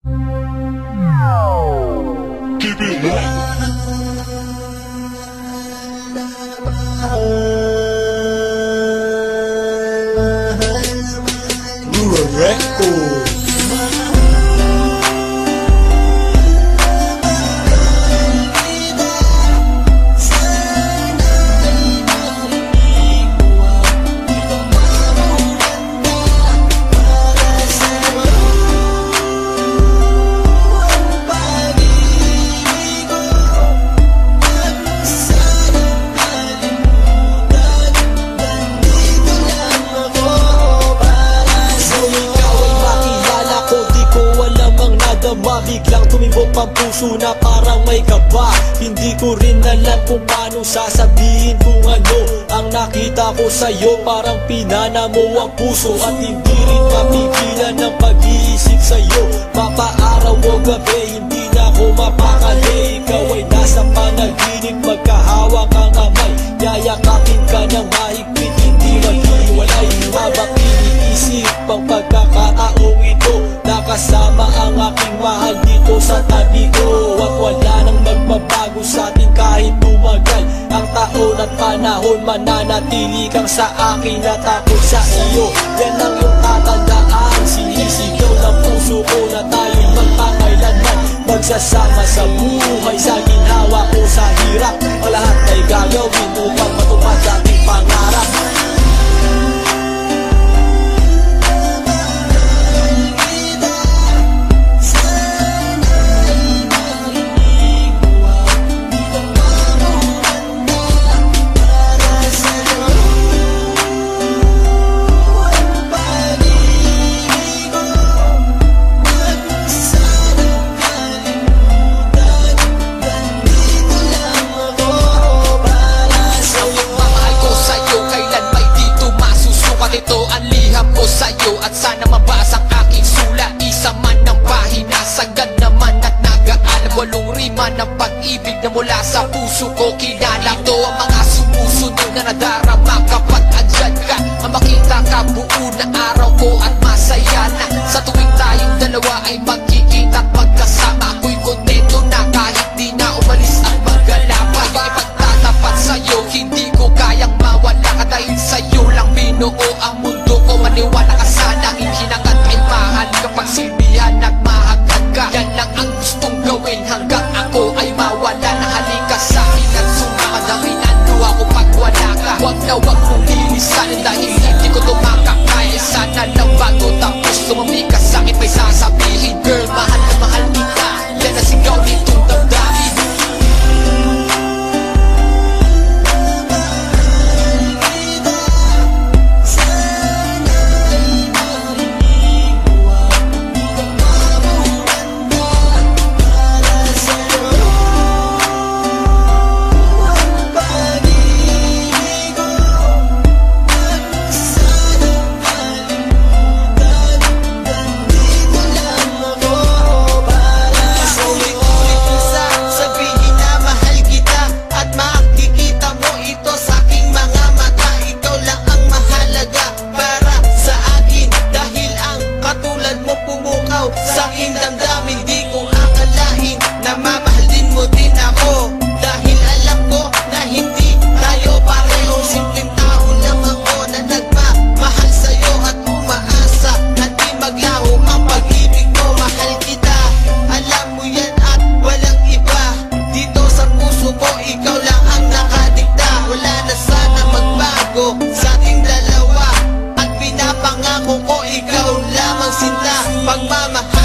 Keep it locked. Lura Records. Biglang tumibok ang puso na parang may kaba. Hindi ko rin alam kung paano sasabihin kung ano ang nakita ko sa'yo. Parang pinana mo ang puso at hindi rin mapigilan ng pag-iisip sa'yo. Mapaaraw o gabi, hindi na ako mapakali. Ikaw ay nasa panaginip, magkahawak ang kamay. Yayakapin ka ng mahigpit, hindi maghiwalay. Habang iniisip ang pagkakataong ito, nakasama ang aking mahal dito sa tabi ko. At wala nang magbabago sa atin kahit tumagal ang taon at panahon. Mananatili kang sa akin at ako sa iyo. Yan ang iyong tatandaan. Sinisigaw ng puso ko na tayo'y magpakailanman. Magsasama sa buhay, sa ginhawa ko sa hirap. Ang lahat ay gagawin upang matupad ating pangarap. At sana mabasa ang aking sulat. Isa man ng pahina, sagad naman at nag-aalam. 8 rima ng pag-ibig na mula sa puso ko kinala. Ito ang mga sumusunod na nadarama kapag andyan ka. Ang makita ka buo na araw ko at masaya na. Sa tuwing tayong dalawa ay magkikita at magkasama. Ako'y kontento na kahit di na umalis at maggalapay. Ipagtatapat sa'yo, hindi ko kayang mawala ka. Dahil sa'yo lang binuo ang mundo ko. Maniwala ka sana, hinangat ay mahal kapag silbihan at mahagad ka. Yan lang ang gustong gawin hanggang ako ay mawala na. Halika sa'kin at sumakad na minano ako pag wala ka. Huwag na huwag mong lilisanin dahil hindi ko tumakakaya. Sana lang bago tapos tumami ka sa'kin may sasabihin. Girl, mahal na mahal kita, yan ang sigaw nitong damdamin. Sa aking damdamin, di ko akalain na mamahalin mo din ako. Dahil alam ko na hindi tayo pareho. Simpleng tao lang ako na nagmamahal sa'yo at umaasa na di maglaho ang pag-ibig mo. Mahal kita, alam mo yan at walang iba. Dito sa puso ko, ikaw lang ang nakadikta. Wala na sana magbago sa ating dalawa. At pinapangako ko, ikaw lamang sinta. Pagmamahal